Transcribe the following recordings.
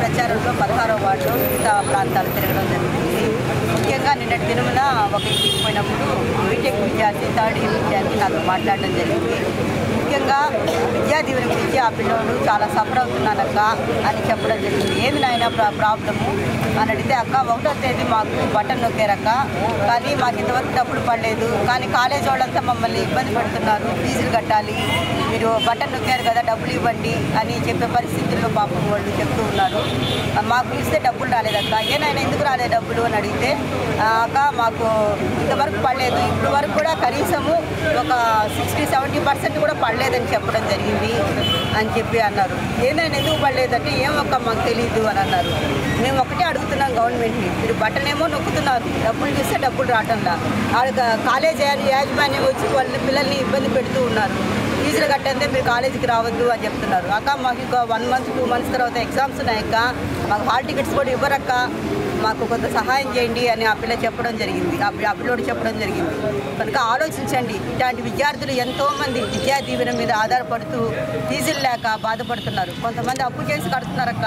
ప్రచారంలో 16వ వార్డులో మిగతా ప్రాంతాలు తిరగడం జరుగుతుంది. ముఖ్యంగా నిన్నటి దినమున ఒక ఇంటికి పోయినప్పుడు బీటెక్ విద్యార్థి థర్డ్ ఇయర్ విద్యార్థి నాతో మాట్లాడడం జరిగింది. ముఖ్యంగా విద్యా దీవెన గురించి ఆ పిల్లలు చాలా సఫర్ అవుతున్నారక్క అని చెప్పడం జరిగింది. ఏమి నాయన ప్రాబ్లము అని అడిగితే, అక్క 1వ తేదీ మాకు బటన్ నొక్కారక్క, కానీ మాకు ఇంతవరకు డబ్బులు పడలేదు, కానీ కాలేజ్ వాళ్ళంతా మమ్మల్ని ఇబ్బంది పెడుతున్నారు, ఫీజులు కట్టాలి, మీరు బటన్ నొక్కారు కదా డబ్బులు ఇవ్వండి అని చెప్పే పరిస్థితుల్లో పాపం వాళ్ళు చెప్తూ ఉన్నారు. మాకు ఇస్తే డబ్బులు రాలేదక్క, ఏనాయన ఎందుకు రాలేదు డబ్బులు అని అడిగితే, అక్క మాకు ఇంతవరకు పడలేదు, ఇప్పుడు వరకు కూడా కనీసము ఒక 60-70% కూడా పడలేదని చెప్పడం జరిగింది అని చెప్పి అన్నారు. ఏదైనా ఎందుకు పడలేదంటే ఏమొక్క మాకు తెలియదు అని అన్నారు. మేము ఒకటే అడుగుతున్నాం గవర్నమెంట్ని, మీరు బటన్ ఏమో నొక్కుతున్నారు, డబ్బులు చూస్తే డబ్బులు రావటంలా, కాలేజ్ యాజమాన్యం వచ్చి వాళ్ళ పిల్లల్ని ఇబ్బంది పెడుతూ ఉన్నారు, ఫీజులు కట్టంటే మీరు కాలేజీకి రావద్దు అని చెప్తున్నారు. అక్క మాకు ఇంకా 1 month 2 months తర్వాత ఎగ్జామ్స్ ఉన్నాయక్క, మాకు హాల్ టికెట్స్ కూడా ఇవ్వరక్క, మాకు కొంత సహాయం చేయండి అని ఆ పిల్ల చెప్పడం జరిగింది, ఆ పిల్లోడు చెప్పడం జరిగింది. కనుక ఆలోచించండి, ఇలాంటి విద్యార్థులు ఎంతోమంది విద్యా దీవెన మీద ఆధారపడుతూ ఫీజులు లేక బాధపడుతున్నారు. కొంతమంది అప్పు చేసి కడుతున్నారక్క,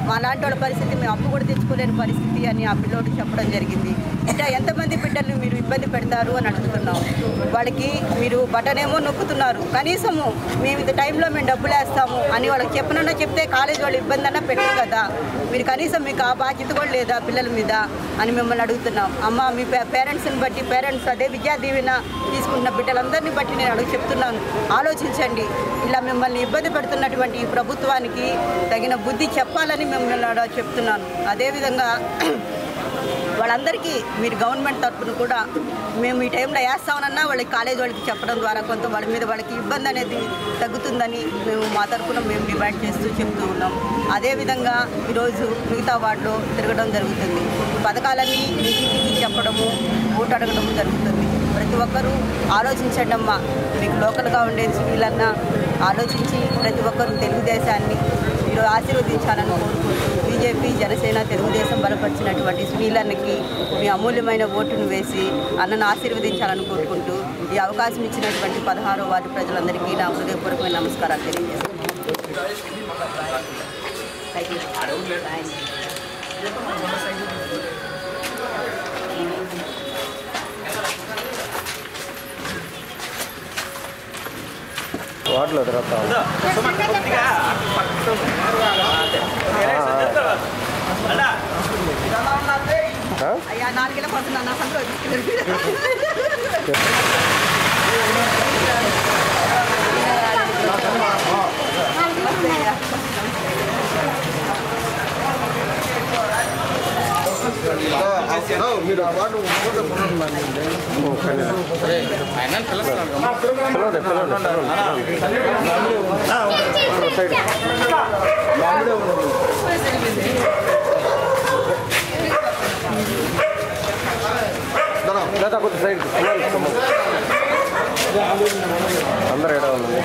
మా లాంటి వాళ్ళ పరిస్థితి మేము అప్పు కూడా తెచ్చుకోలేని పరిస్థితి అని ఆ పిల్లోడు చెప్పడం జరిగింది. ఇంకా ఎంతమంది బిడ్డలు మీరు ఇబ్బంది పెడతారు అని అడుగుతున్నాం. వాళ్ళకి మీరు బటన్ ఏమో నొక్కుతున్నారు, కనీసము మేము ఇంత టైంలో మేము డబ్బులు వేస్తాము అని వాళ్ళకి చెప్పనన్నా చెప్తే కాలేజ్ వాళ్ళు ఇబ్బంది అన్నా పెట్టరు కదా, మీరు కనీసం మీకు ఆ బాధ్యత కూడా లేదా పిల్లల మీద అని మిమ్మల్ని అడుగుతున్నాం. అమ్మ మీ పేరెంట్స్ని బట్టి, పేరెంట్స్ అదే విద్యా దీవెన తీసుకుంటున్న బిడ్డలందరినీ బట్టి నేను చెప్తున్నాను, ఆలోచించండి. ఇలా మిమ్మల్ని ఇబ్బంది పెడుతున్నటువంటి ఈ ప్రభుత్వానికి తగిన బుద్ధి చెప్పాలని మిమ్మల్ని చెప్తున్నాను. అదేవిధంగా వాళ్ళందరికీ మీరు గవర్నమెంట్ తరఫున కూడా మేము ఈ టైంలో వేస్తామన్నా వాళ్ళకి కాలేజ్ వాళ్ళకి చెప్పడం ద్వారా కొంత వాళ్ళ మీద వాళ్ళకి ఇబ్బంది అనేది తగ్గుతుందని మేము మా తరఫున మేము డిమాండ్ చేస్తూ చెప్తూ ఉన్నాం. అదేవిధంగా ఈరోజు మిగతా వార్డులో తిరగడం జరుగుతుంది. పథకాలన్నీ ఇంటికి చెప్పడము, ఓటు అడగడము జరుగుతుంది. ప్రతి ఒక్కరూ ఆలోచించండి అమ్మా, మీకు లోకల్గా ఉండేది వీళ్ళన్నా ఆలోచించి ప్రతి ఒక్కరూ తెలుగుదేశాన్ని మీరు ఆశీర్వదించాలని కోరుకుంటూ బీజేపీ, జనసేన, తెలుగుదేశం బలపరిచినటువంటి సునీలన్నకి మీ అమూల్యమైన ఓటును వేసి అన్నను ఆశీర్వదించాలని కోరుకుంటూ ఈ అవకాశం ఇచ్చినటువంటి 16వ వార్డు ప్రజలందరికీ నా హృదయపూర్వకమైన నమస్కారాలు తెలియజేస్తాను. వాటిలో తర్వాత అయ్యా 4 ఏళ్ళ కోసం నా సంతలో మీరు వాడు కొంచెం సైడ్ అందరూ ఎడ ఉన్నది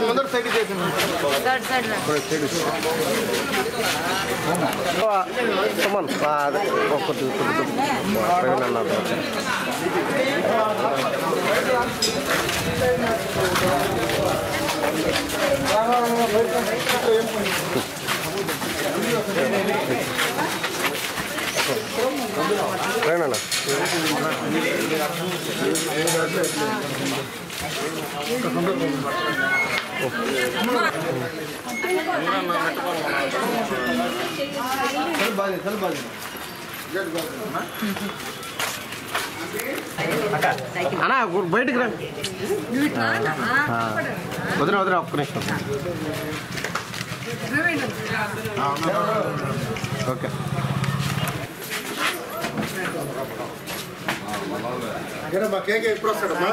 ముందర సైడ్ చేసింది అన్నారు రేనన్నా అన్నా బయటికి రా వదిన వదిన ఒక్క నిమిషం ఓకే మా కేక్ ఎప్పుడు వస్తాడమ్మా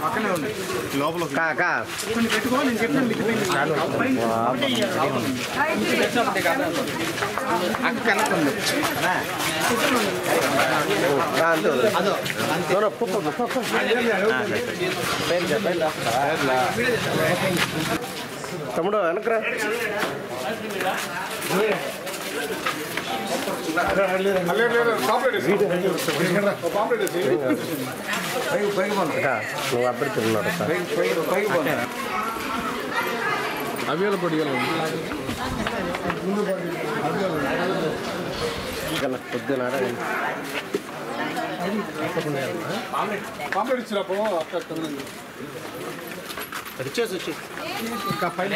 పక్కనే ఉంది లోపల పెట్టుకో నేను చెప్పాను తమ్ముడు వెనకరా నువ్వు అద్దరు తిన్నాడు సార్ అవియాల పొడి పొద్దున పాంప్లెట్ ఇచ్చినప్పు వచ్చేసి వచ్చి ఇంకా పైన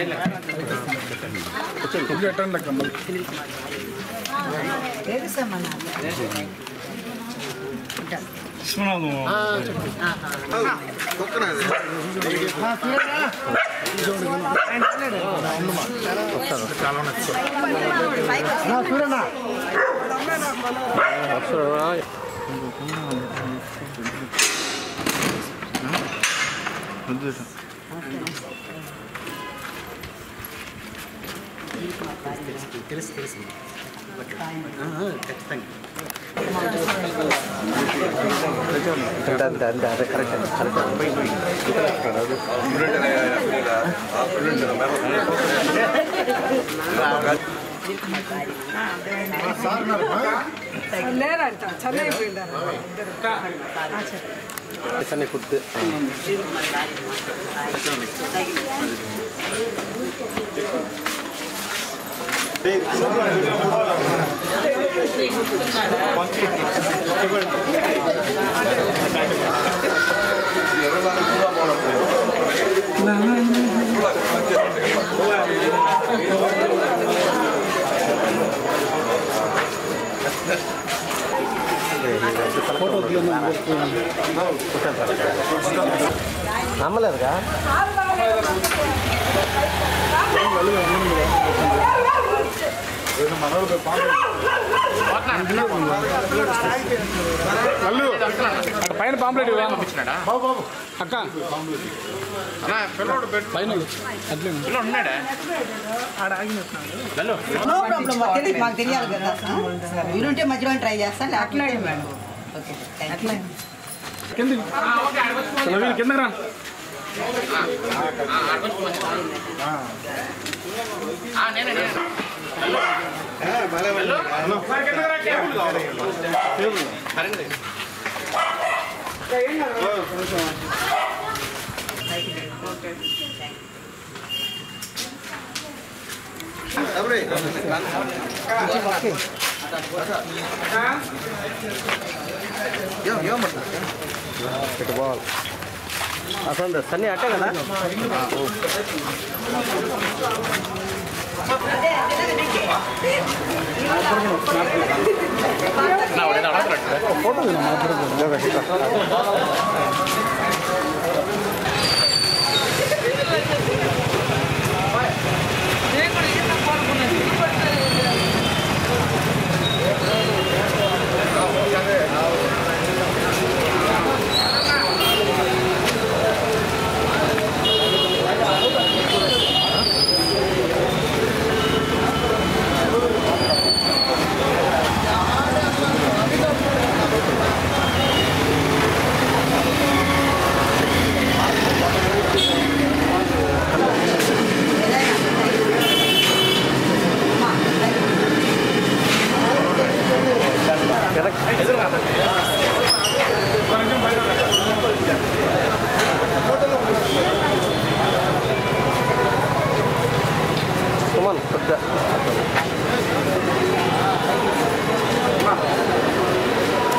ఎట్టండి అక్క తెలుసు ఖచ్చితంగా అంతే అంతే అదే కరెక్ట్ లేరంట చెన్నై చెన్నై కుర్తు నమ్మలేదుగా పైన పాంప్లెట్ అక్క పైన నో ప్రాబ్లం మాకు తెలియాలి కదా మీరుంటే మధ్యలో ట్రై చేస్తాను లేకపోతే కింద రా బాల్ అసలు సన్నీ అట్టే కదా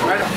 మేడం